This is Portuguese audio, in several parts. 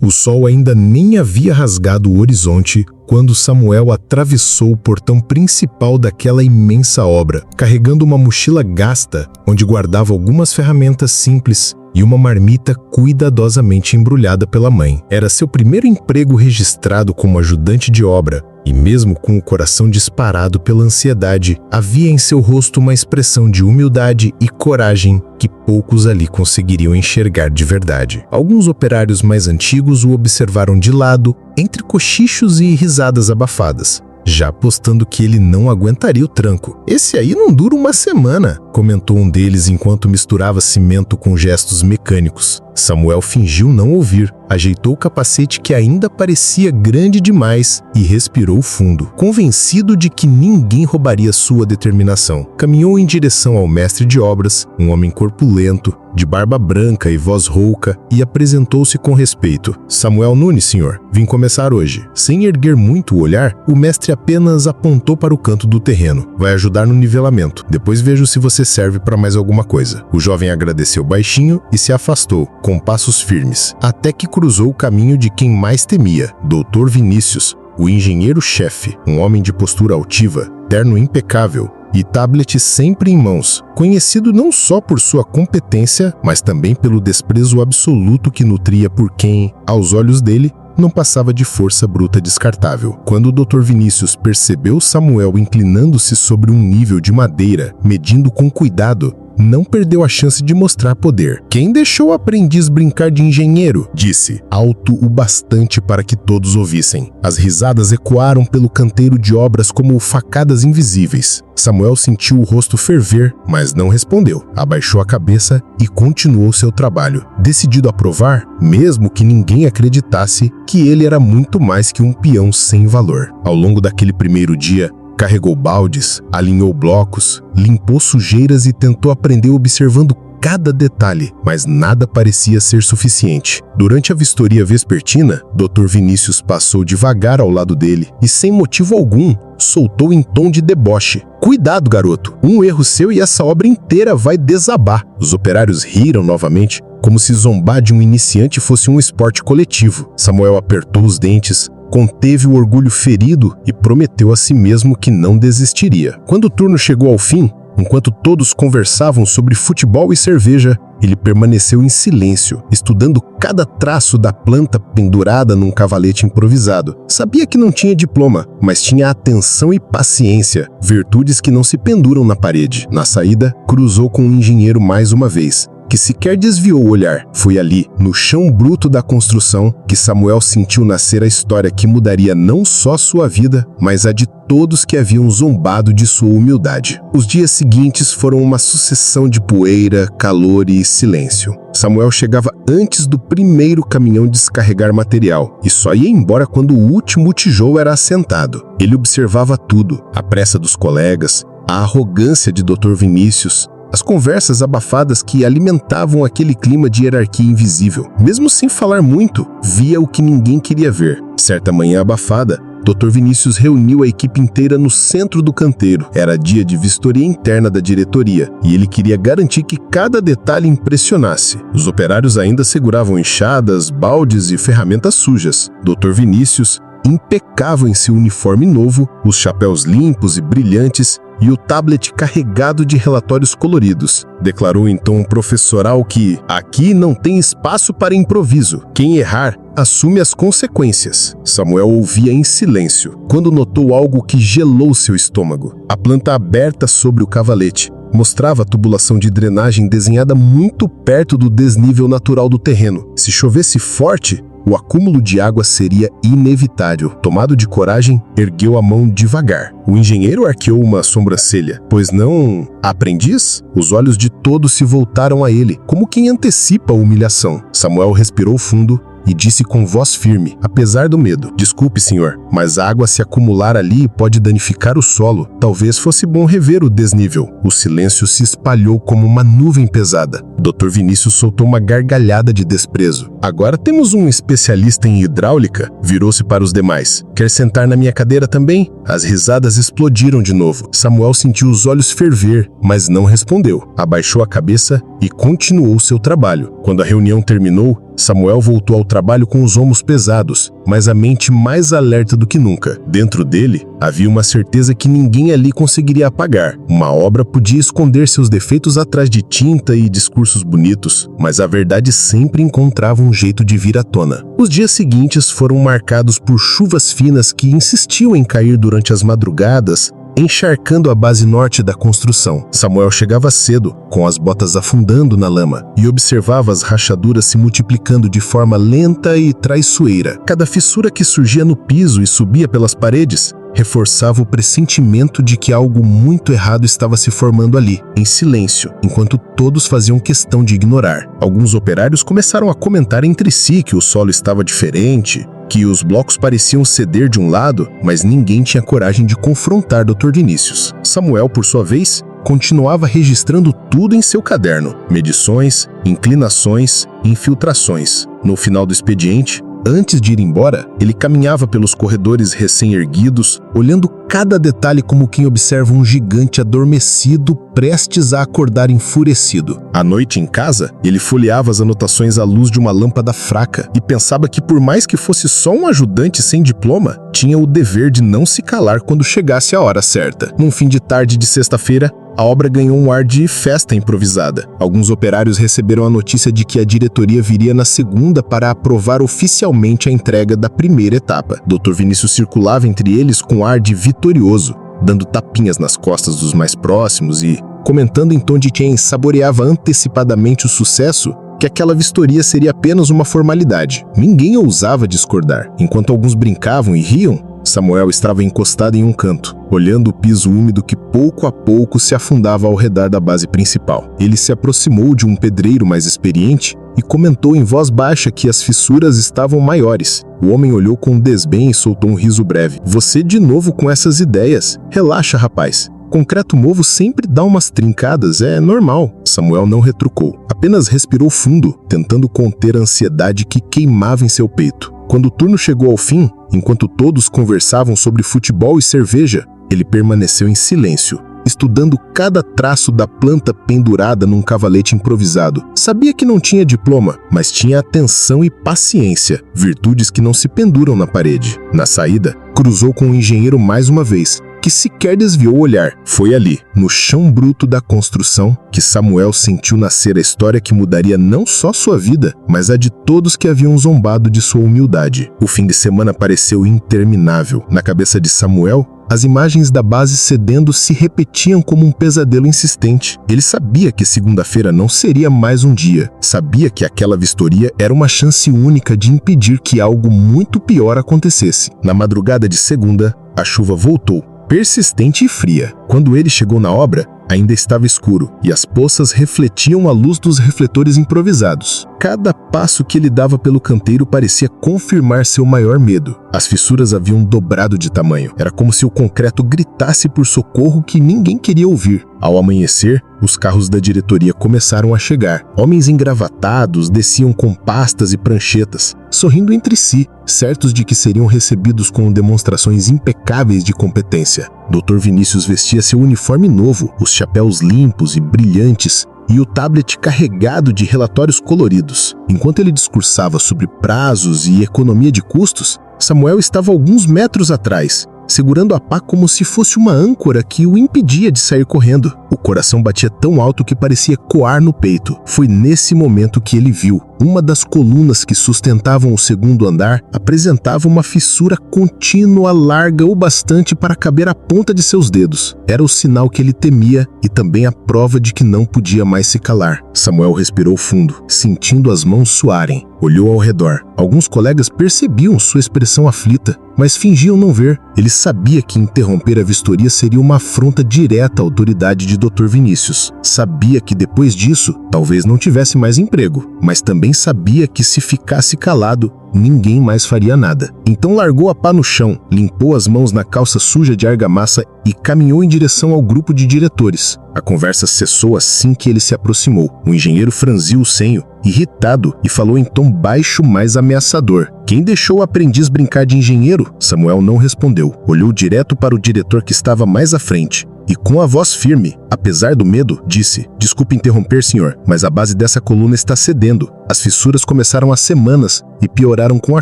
O sol ainda nem havia rasgado o horizonte quando Samuel atravessou o portão principal daquela imensa obra, carregando uma mochila gasta, onde guardava algumas ferramentas simples e uma marmita cuidadosamente embrulhada pela mãe. Era seu primeiro emprego registrado como ajudante de obra, e mesmo com o coração disparado pela ansiedade, havia em seu rosto uma expressão de humildade e coragem que poucos ali conseguiriam enxergar de verdade. Alguns operários mais antigos o observaram de lado, entre cochichos e risadas abafadas, já apostando que ele não aguentaria o tranco. "Esse aí não dura uma semana", comentou um deles enquanto misturava cimento com gestos mecânicos. Samuel fingiu não ouvir, ajeitou o capacete que ainda parecia grande demais e respirou fundo, convencido de que ninguém roubaria sua determinação. Caminhou em direção ao mestre de obras, um homem corpulento, de barba branca e voz rouca, e apresentou-se com respeito. "Samuel Nunes, senhor. Vim começar hoje." Sem erguer muito o olhar, o mestre apenas apontou para o canto do terreno. "Vai ajudar no nivelamento. Depois vejo se você serve para mais alguma coisa." O jovem agradeceu baixinho e se afastou, com passos firmes, até que cruzou o caminho de quem mais temia, Dr. Vinícius, o engenheiro-chefe, um homem de postura altiva, terno impecável e tablet sempre em mãos, conhecido não só por sua competência, mas também pelo desprezo absoluto que nutria por quem, aos olhos dele, não passava de força bruta descartável. Quando o Dr. Vinícius percebeu Samuel inclinando-se sobre um nível de madeira, medindo com cuidado, não perdeu a chance de mostrar poder. "Quem deixou o aprendiz brincar de engenheiro?", disse, alto o bastante para que todos ouvissem. As risadas ecoaram pelo canteiro de obras como facadas invisíveis. Samuel sentiu o rosto ferver, mas não respondeu. Abaixou a cabeça e continuou seu trabalho, decidido a provar, mesmo que ninguém acreditasse, que ele era muito mais que um peão sem valor. Ao longo daquele primeiro dia, carregou baldes, alinhou blocos, limpou sujeiras e tentou aprender observando cada detalhe, mas nada parecia ser suficiente. Durante a vistoria vespertina, Dr. Vinícius passou devagar ao lado dele e, sem motivo algum, soltou em tom de deboche: "Cuidado, garoto, um erro seu e essa obra inteira vai desabar." Os operários riram novamente, como se zombar de um iniciante fosse um esporte coletivo. Samuel apertou os dentes, conteve o orgulho ferido e prometeu a si mesmo que não desistiria. Quando o turno chegou ao fim, enquanto todos conversavam sobre futebol e cerveja, ele permaneceu em silêncio, estudando cada traço da planta pendurada num cavalete improvisado. Sabia que não tinha diploma, mas tinha atenção e paciência, virtudes que não se penduram na parede. Na saída, cruzou com um engenheiro mais uma vez, que sequer desviou o olhar. Foi ali, no chão bruto da construção, que Samuel sentiu nascer a história que mudaria não só sua vida, mas a de todos que haviam zombado de sua humildade. Os dias seguintes foram uma sucessão de poeira, calor e silêncio. Samuel chegava antes do primeiro caminhão descarregar material e só ia embora quando o último tijolo era assentado. Ele observava tudo: a pressa dos colegas, a arrogância de Dr. Vinícius, as conversas abafadas que alimentavam aquele clima de hierarquia invisível. Mesmo sem falar muito, via o que ninguém queria ver. Certa manhã abafada, Dr. Vinícius reuniu a equipe inteira no centro do canteiro. Era dia de vistoria interna da diretoria e ele queria garantir que cada detalhe impressionasse. Os operários ainda seguravam enxadas, baldes e ferramentas sujas. Dr. Vinícius, impecável em seu uniforme novo, os chapéus limpos e brilhantes e o tablet carregado de relatórios coloridos, declarou em tom professoral que aqui não tem espaço para improviso. Quem errar, assume as consequências. Samuel ouvia em silêncio, quando notou algo que gelou seu estômago. A planta aberta sobre o cavalete mostrava a tubulação de drenagem desenhada muito perto do desnível natural do terreno. Se chovesse forte, o acúmulo de água seria inevitável. Tomado de coragem, ergueu a mão devagar. O engenheiro arqueou uma sobrancelha. "Pois não, aprendiz?" Os olhos de todos se voltaram a ele, como quem antecipa a humilhação. Samuel respirou fundo e disse com voz firme, apesar do medo: "Desculpe, senhor, mas a água se acumular ali pode danificar o solo. Talvez fosse bom rever o desnível." O silêncio se espalhou como uma nuvem pesada. Dr. Vinícius soltou uma gargalhada de desprezo. Agora temos um especialista em hidráulica? Virou-se para os demais. Quer sentar na minha cadeira também? As risadas explodiram de novo. Samuel sentiu os olhos ferver, mas não respondeu. Abaixou a cabeça e continuou seu trabalho. Quando a reunião terminou, Samuel voltou ao trabalho com os ombros pesados, mas a mente mais alerta do que nunca. Dentro dele, havia uma certeza que ninguém ali conseguiria apagar. Uma obra podia esconder seus defeitos atrás de tinta e discursos bonitos, mas a verdade sempre encontrava um jeito de vir à tona. Os dias seguintes foram marcados por chuvas finas que insistiam em cair durante as madrugadas, encharcando a base norte da construção. Samuel chegava cedo, com as botas afundando na lama, e observava as rachaduras se multiplicando de forma lenta e traiçoeira. Cada fissura que surgia no piso e subia pelas paredes reforçava o pressentimento de que algo muito errado estava se formando ali, em silêncio, enquanto todos faziam questão de ignorar. Alguns operários começaram a comentar entre si que o solo estava diferente, que os blocos pareciam ceder de um lado, mas ninguém tinha coragem de confrontar Dr. Vinícius. Samuel, por sua vez, continuava registrando tudo em seu caderno: medições, inclinações, infiltrações. No final do expediente, antes de ir embora, ele caminhava pelos corredores recém-erguidos, olhando cada detalhe como quem observa um gigante adormecido prestes a acordar enfurecido. À noite em casa, ele folheava as anotações à luz de uma lâmpada fraca e pensava que, por mais que fosse só um ajudante sem diploma, tinha o dever de não se calar quando chegasse a hora certa. Num fim de tarde de sexta-feira, a obra ganhou um ar de festa improvisada. Alguns operários receberam a notícia de que a diretoria viria na segunda para aprovar oficialmente a entrega da primeira etapa. Dr. Vinícius circulava entre eles com ar de vitorioso, dando tapinhas nas costas dos mais próximos e comentando em tom de quem saboreava antecipadamente o sucesso, que aquela vistoria seria apenas uma formalidade. Ninguém ousava discordar. Enquanto alguns brincavam e riam, Samuel estava encostado em um canto, olhando o piso úmido que pouco a pouco se afundava ao redor da base principal. Ele se aproximou de um pedreiro mais experiente e comentou em voz baixa que as fissuras estavam maiores. O homem olhou com desdém e soltou um riso breve. "Você de novo com essas ideias. Relaxa, rapaz. Concreto novo sempre dá umas trincadas, é normal." Samuel não retrucou, apenas respirou fundo, tentando conter a ansiedade que queimava em seu peito. Quando o turno chegou ao fim, enquanto todos conversavam sobre futebol e cerveja, ele permaneceu em silêncio, estudando cada traço da planta pendurada num cavalete improvisado. Sabia que não tinha diploma, mas tinha atenção e paciência, virtudes que não se penduram na parede. Na saída, cruzou com o engenheiro mais uma vez, que sequer desviou o olhar. Foi ali, no chão bruto da construção, que Samuel sentiu nascer a história que mudaria não só sua vida, mas a de todos que haviam zombado de sua humildade. O fim de semana pareceu interminável. Na cabeça de Samuel, as imagens da base cedendo se repetiam como um pesadelo insistente. Ele sabia que segunda-feira não seria mais um dia. Sabia que aquela vistoria era uma chance única de impedir que algo muito pior acontecesse. Na madrugada de segunda, a chuva voltou, persistente e fria. Quando ele chegou na obra, ainda estava escuro e as poças refletiam a luz dos refletores improvisados. Cada passo que ele dava pelo canteiro parecia confirmar seu maior medo. As fissuras haviam dobrado de tamanho. Era como se o concreto gritasse por socorro que ninguém queria ouvir. Ao amanhecer, os carros da diretoria começaram a chegar. Homens engravatados desciam com pastas e pranchetas, sorrindo entre si, certos de que seriam recebidos com demonstrações impecáveis de competência. Dr. Vinícius vestia seu uniforme novo, os chapéus limpos e brilhantes, e o tablet carregado de relatórios coloridos. Enquanto ele discursava sobre prazos e economia de custos, Samuel estava alguns metros atrás, segurando a pá como se fosse uma âncora que o impedia de sair correndo. O coração batia tão alto que parecia coar no peito. Foi nesse momento que ele viu. Uma das colunas que sustentavam o segundo andar apresentava uma fissura contínua larga o bastante para caber a ponta de seus dedos. Era o sinal que ele temia e também a prova de que não podia mais se calar. Samuel respirou fundo, sentindo as mãos suarem. Olhou ao redor. Alguns colegas percebiam sua expressão aflita, mas fingiam não ver. Ele sabia que interromper a vistoria seria uma afronta direta à autoridade de Dr. Vinícius. Sabia que depois disso, talvez não tivesse mais emprego, mas também também sabia que se ficasse calado, ninguém mais faria nada. Então largou a pá no chão, limpou as mãos na calça suja de argamassa e caminhou em direção ao grupo de diretores. A conversa cessou assim que ele se aproximou. O engenheiro franziu o senho, irritado, e falou em tom baixo, mas ameaçador. Quem deixou o aprendiz brincar de engenheiro? Samuel não respondeu. Olhou direto para o diretor que estava mais à frente. E com a voz firme, apesar do medo, disse: "Desculpe interromper, senhor, mas a base dessa coluna está cedendo. As fissuras começaram há semanas e pioraram com a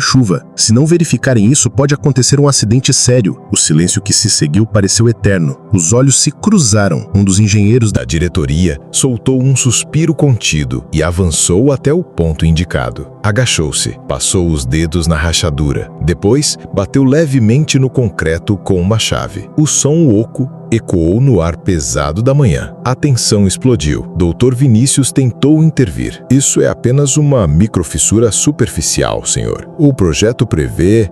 chuva. Se não verificarem isso, pode acontecer um acidente sério." O silêncio que se seguiu pareceu eterno. Os olhos se cruzaram. Um dos engenheiros da diretoria soltou um suspiro contido e avançou até o ponto indicado. Agachou-se, passou os dedos na rachadura. Depois, bateu levemente no concreto com uma chave. O som oco ecoou no ar pesado da manhã. A tensão explodiu. Dr. Vinícius tentou intervir. "Isso é apenas uma microfissura superficial, senhor. O projeto prevê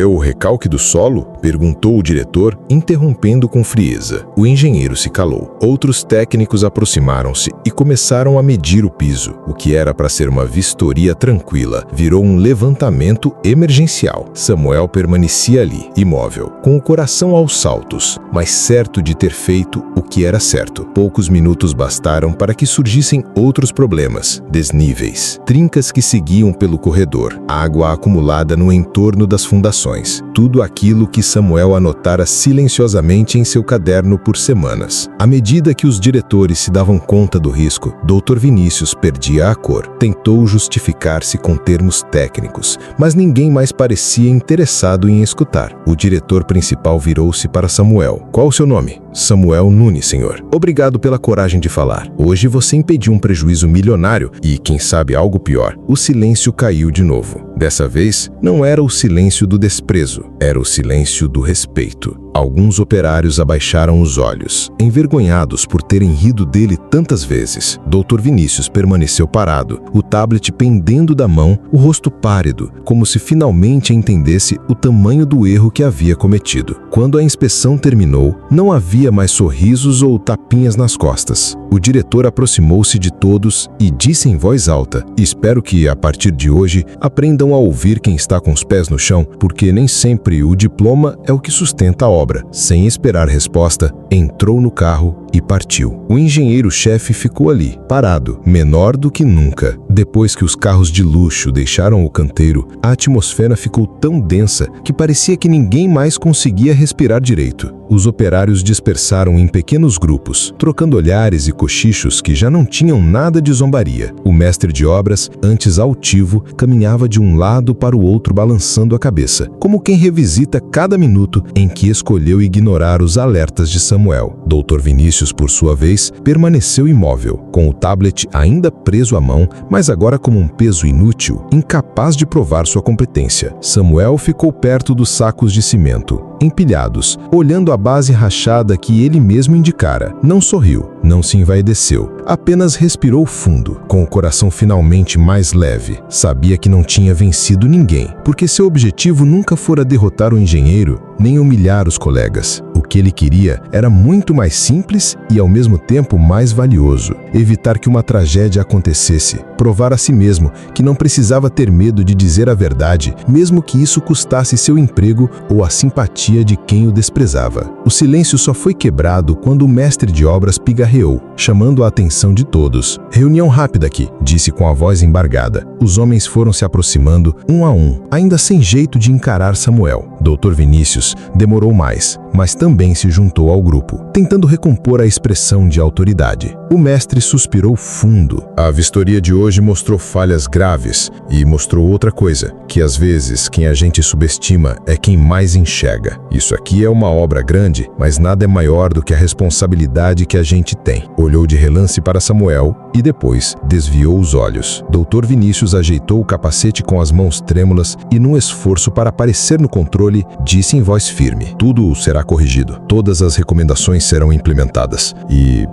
o recalque do solo?" perguntou o diretor, interrompendo com frieza. O engenheiro se calou. Outros técnicos aproximaram-se e começaram a medir o piso. O que era para ser uma vistoria tranquila virou um levantamento emergencial. Samuel permanecia ali, imóvel, com o coração aos saltos, mas certo de ter feito o que era certo. Poucos minutos bastaram para que surgissem outros problemas: desníveis, trincas que seguiam pelo corredor, água acumulada no entorno das fundações. Tudo aquilo que Samuel anotara silenciosamente em seu caderno por semanas. À medida que os diretores se davam conta do risco, Dr. Vinícius perdia a cor. Tentou justificar-se com termos técnicos, mas ninguém mais parecia interessado em escutar. O diretor principal virou-se para Samuel. "Qual o seu nome?" "Samuel Nunes, senhor." "Obrigado pela coragem de falar. Hoje você impediu um prejuízo milionário e, quem sabe, algo pior." O silêncio caiu de novo. Dessa vez, não era o silêncio do desprezo, era o silêncio do respeito. Alguns operários abaixaram os olhos, envergonhados por terem rido dele tantas vezes. Dr. Vinícius permaneceu parado, o tablet pendendo da mão, o rosto pálido, como se finalmente entendesse o tamanho do erro que havia cometido. Quando a inspeção terminou, não havia mais sorrisos ou tapinhas nas costas. O diretor aproximou-se de todos e disse em voz alta: "Espero que, a partir de hoje, aprendam a ouvir quem está com os pés no chão, porque nem sempre o diploma é o que sustenta a obra." Sem esperar resposta, entrou no carro e partiu. O engenheiro-chefe ficou ali, parado, menor do que nunca. Depois que os carros de luxo deixaram o canteiro, a atmosfera ficou tão densa que parecia que ninguém mais conseguia respirar direito. Os operários dispersaram em pequenos grupos, trocando olhares e cochichos que já não tinham nada de zombaria. O mestre de obras, antes altivo, caminhava de um lado para o outro balançando a cabeça, como quem revisita cada minuto em que escolheu ignorar os alertas de Samuel. Dr. Vinícius, por sua vez, permaneceu imóvel, com o tablet ainda preso à mão, mas agora como um peso inútil, incapaz de provar sua competência. Samuel ficou perto dos sacos de cimento, empilhados, olhando a base rachada que ele mesmo indicara. Não sorriu, não se envaideceu, apenas respirou fundo, com o coração finalmente mais leve. Sabia que não tinha vencido ninguém, porque seu objetivo nunca fora derrotar o engenheiro, nem humilhar os colegas. O que ele queria era muito mais simples e, ao mesmo tempo, mais valioso: evitar que uma tragédia acontecesse, provar a si mesmo que não precisava ter medo de dizer a verdade, mesmo que isso custasse seu emprego ou a simpatia de quem o desprezava. O silêncio só foi quebrado quando o mestre de obras pigarreou, chamando a atenção de todos. "Reunião rápida aqui", disse com a voz embargada. Os homens foram se aproximando, um a um, ainda sem jeito de encarar Samuel. Dr. Vinícius demorou mais, mas também se juntou ao grupo, tentando recompor a expressão de autoridade. O mestre suspirou fundo. "A vistoria de hoje mostrou falhas graves e mostrou outra coisa, que às vezes quem a gente subestima é quem mais enxerga. Isso aqui é uma obra grande, mas nada é maior do que a responsabilidade que a gente tem." Olhou de relance para Samuel e depois desviou os olhos. Dr. Vinícius ajeitou o capacete com as mãos trêmulas e, num esforço para aparecer no controle, disse em voz firme: "Tudo será corrigido. Todas as recomendações serão implementadas. E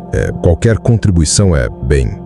qualquer contribuição é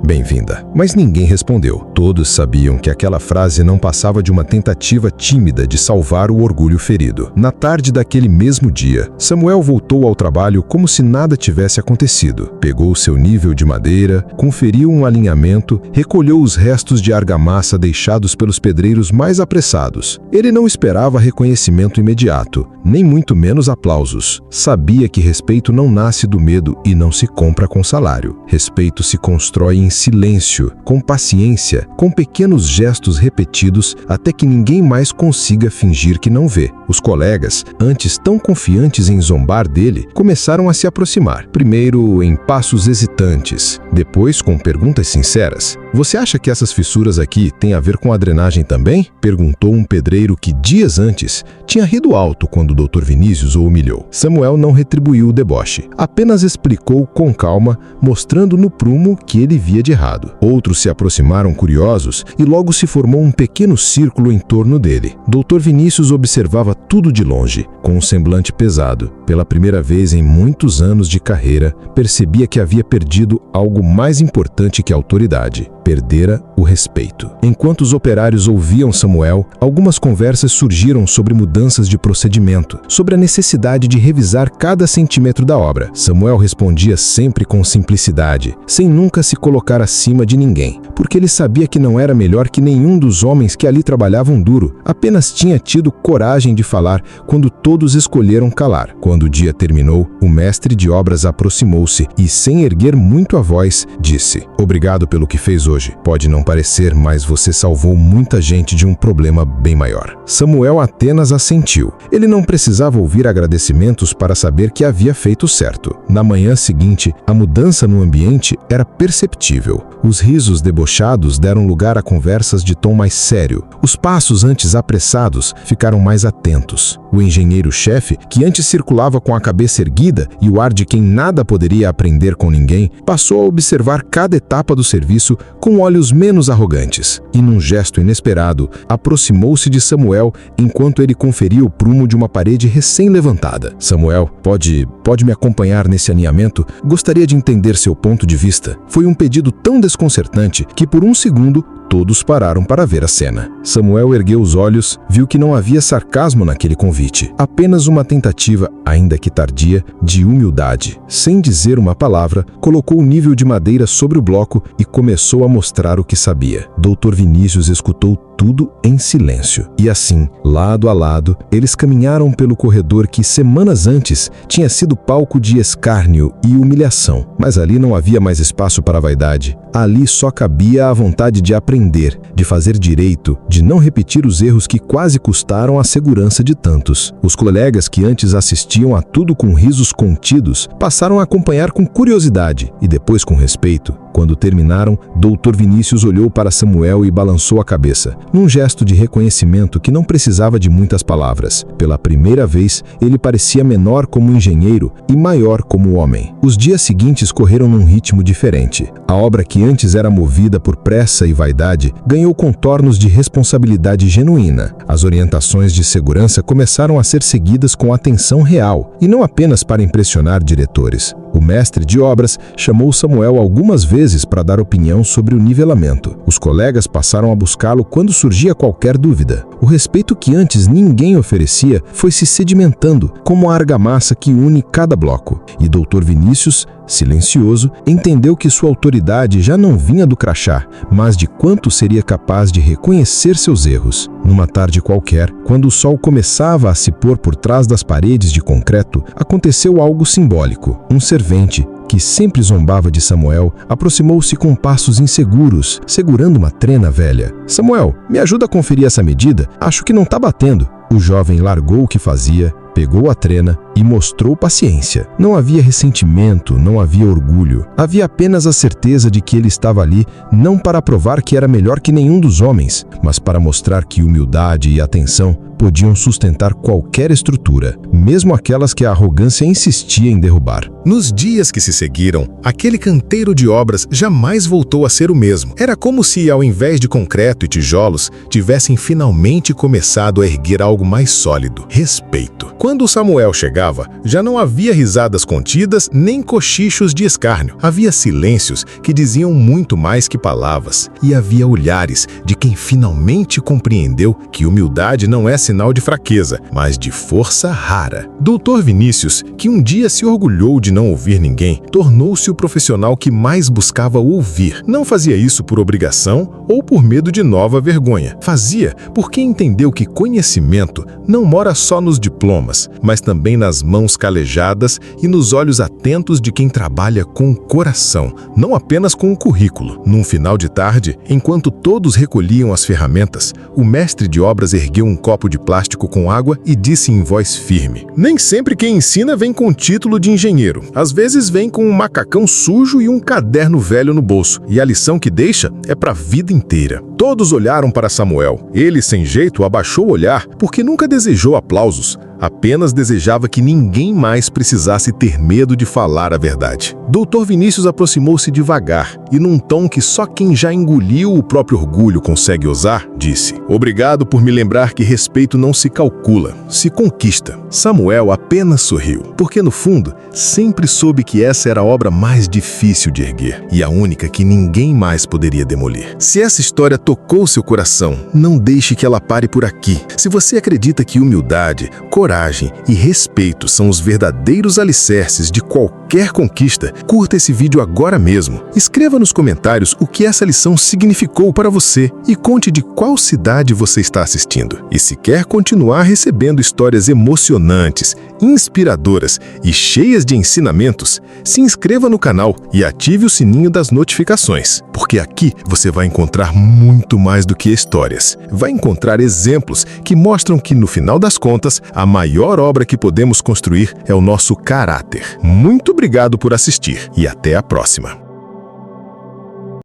bem-vinda." Mas ninguém respondeu. Todos sabiam que aquela frase não passava de uma tentativa tímida de salvar o orgulho ferido. Na tarde daquele mesmo dia, Samuel voltou ao trabalho como se nada tivesse acontecido. Pegou seu nível de madeira, conferiu seguiu um alinhamento, recolheu os restos de argamassa deixados pelos pedreiros mais apressados. Ele não esperava reconhecimento imediato, nem muito menos aplausos. Sabia que respeito não nasce do medo e não se compra com salário. Respeito se constrói em silêncio, com paciência, com pequenos gestos repetidos até que ninguém mais consiga fingir que não vê. Os colegas, antes tão confiantes em zombar dele, começaram a se aproximar. Primeiro em passos hesitantes, depois com perguntas sinceras. "Você acha que essas fissuras aqui têm a ver com a drenagem também?" perguntou um pedreiro que dias antes tinha rido alto quando o Dr. Vinícius o humilhou. Samuel não retribuiu o deboche, apenas explicou com calma, mostrando no prumo que ele via de errado. Outros se aproximaram curiosos e logo se formou um pequeno círculo em torno dele. Dr. Vinícius observava tudo de longe, com um semblante pesado. Pela primeira vez em muitos anos de carreira, percebia que havia perdido algo mais importante que a autoridade. Perdera o respeito. Enquanto os operários ouviam Samuel, algumas conversas surgiram sobre mudanças de procedimento, sobre a necessidade de revisar cada centímetro da obra. Samuel respondia sempre com simplicidade, sem nunca se colocar acima de ninguém, porque ele sabia que não era melhor que nenhum dos homens que ali trabalhavam duro, apenas tinha tido coragem de falar quando todos escolheram calar. Quando o dia terminou, o mestre de obras aproximou-se e, sem erguer muito a voz, disse: "Obrigado pelo que fez hoje. Pode não parecer, mas você salvou muita gente de um problema bem maior." Samuel apenas assentiu. Ele não precisava ouvir agradecimentos para saber que havia feito certo. Na manhã seguinte, a mudança no ambiente era perceptível. Os risos debochados deram lugar a conversas de tom mais sério. Os passos antes apressados ficaram mais atentos. O engenheiro-chefe, que antes circulava com a cabeça erguida e o ar de quem nada poderia aprender com ninguém, passou a observar cada etapa do serviço com olhos menos arrogantes. E num gesto inesperado, aproximou-se de Samuel enquanto ele conferia o prumo de uma parede recém-levantada. "Samuel, pode me acompanhar nesse alinhamento? Gostaria de entender seu ponto de vista." Foi um pedido tão desconcertante que por um segundo todos pararam para ver a cena. Samuel ergueu os olhos, viu que não havia sarcasmo naquele convite, apenas uma tentativa, ainda que tardia, de humildade. Sem dizer uma palavra, colocou o nível de madeira sobre o bloco e começou a mostrar o que sabia. Dr. Vinícius escutou tudo em silêncio. E assim, lado a lado, eles caminharam pelo corredor que semanas antes tinha sido palco de escárnio e humilhação. Mas ali não havia mais espaço para vaidade. Ali só cabia a vontade de aprender, de fazer direito, de não repetir os erros que quase custaram a segurança de tantos. Os colegas que antes assistiam a tudo com risos contidos passaram a acompanhar com curiosidade e depois com respeito. Quando terminaram, Dr. Vinícius olhou para Samuel e balançou a cabeça, num gesto de reconhecimento que não precisava de muitas palavras. Pela primeira vez, ele parecia menor como engenheiro e maior como homem. Os dias seguintes correram num ritmo diferente. A obra que antes era movida por pressa e vaidade ganhou contornos de responsabilidade genuína. As orientações de segurança começaram a ser seguidas com atenção real, e não apenas para impressionar diretores. O mestre de obras chamou Samuel algumas vezes para dar opinião sobre o nivelamento. Os colegas passaram a buscá-lo quando surgia qualquer dúvida. O respeito que antes ninguém oferecia foi se sedimentando, como a argamassa que une cada bloco. E Dr. Vinícius, silencioso, entendeu que sua autoridade já não vinha do crachá, mas de quanto seria capaz de reconhecer seus erros. Numa tarde qualquer, quando o sol começava a se pôr por trás das paredes de concreto, aconteceu algo simbólico. Um servente, que sempre zombava de Samuel, aproximou-se com passos inseguros, segurando uma trena velha. "Samuel, me ajuda a conferir essa medida? Acho que não está batendo." O jovem largou o que fazia, pegou a trena e mostrou paciência. Não havia ressentimento, não havia orgulho. Havia apenas a certeza de que ele estava ali não para provar que era melhor que nenhum dos homens, mas para mostrar que humildade e atenção podiam sustentar qualquer estrutura, mesmo aquelas que a arrogância insistia em derrubar. Nos dias que se seguiram, aquele canteiro de obras jamais voltou a ser o mesmo. Era como se, ao invés de concreto e tijolos, tivessem finalmente começado a erguer algo mais sólido: respeito. Quando Samuel chegava, já não havia risadas contidas nem cochichos de escárnio. Havia silêncios que diziam muito mais que palavras. E havia olhares de quem finalmente compreendeu que humildade não é sinal de fraqueza, mas de força rara. Dr. Vinícius, que um dia se orgulhou de não ouvir ninguém, tornou-se o profissional que mais buscava ouvir. Não fazia isso por obrigação ou por medo de nova vergonha. Fazia porque entendeu que conhecimento não mora só nos diplomas, mas também nas mãos calejadas e nos olhos atentos de quem trabalha com o coração, não apenas com o currículo. Num final de tarde, enquanto todos recolhiam as ferramentas, o mestre de obras ergueu um copo de plástico com água e disse em voz firme: "Nem sempre quem ensina vem com título de engenheiro. Às vezes vem com um macacão sujo e um caderno velho no bolso, e a lição que deixa é para a vida inteira." Todos olharam para Samuel. Ele, sem jeito, abaixou o olhar porque nunca desejou aplausos. Apenas desejava que ninguém mais precisasse ter medo de falar a verdade. Dr. Vinícius aproximou-se devagar e, num tom que só quem já engoliu o próprio orgulho consegue usar, disse: "Obrigado por me lembrar que respeito não se calcula, se conquista." Samuel apenas sorriu, porque no fundo sempre soube que essa era a obra mais difícil de erguer e a única que ninguém mais poderia demolir. Se essa história tocou seu coração, não deixe que ela pare por aqui. Se você acredita que humildade, coragem e respeito são os verdadeiros alicerces de qualquer conquista, curta esse vídeo agora mesmo. Escreva nos comentários o que essa lição significou para você e conte de qual cidade você está assistindo. E se quer continuar recebendo histórias emocionantes, inspiradoras e cheias de ensinamentos, se inscreva no canal e ative o sininho das notificações, porque aqui você vai encontrar muito mais do que histórias. Vai encontrar exemplos que mostram que, no final das contas, a maior obra que podemos construir é o nosso caráter. Muito obrigado por assistir e até a próxima.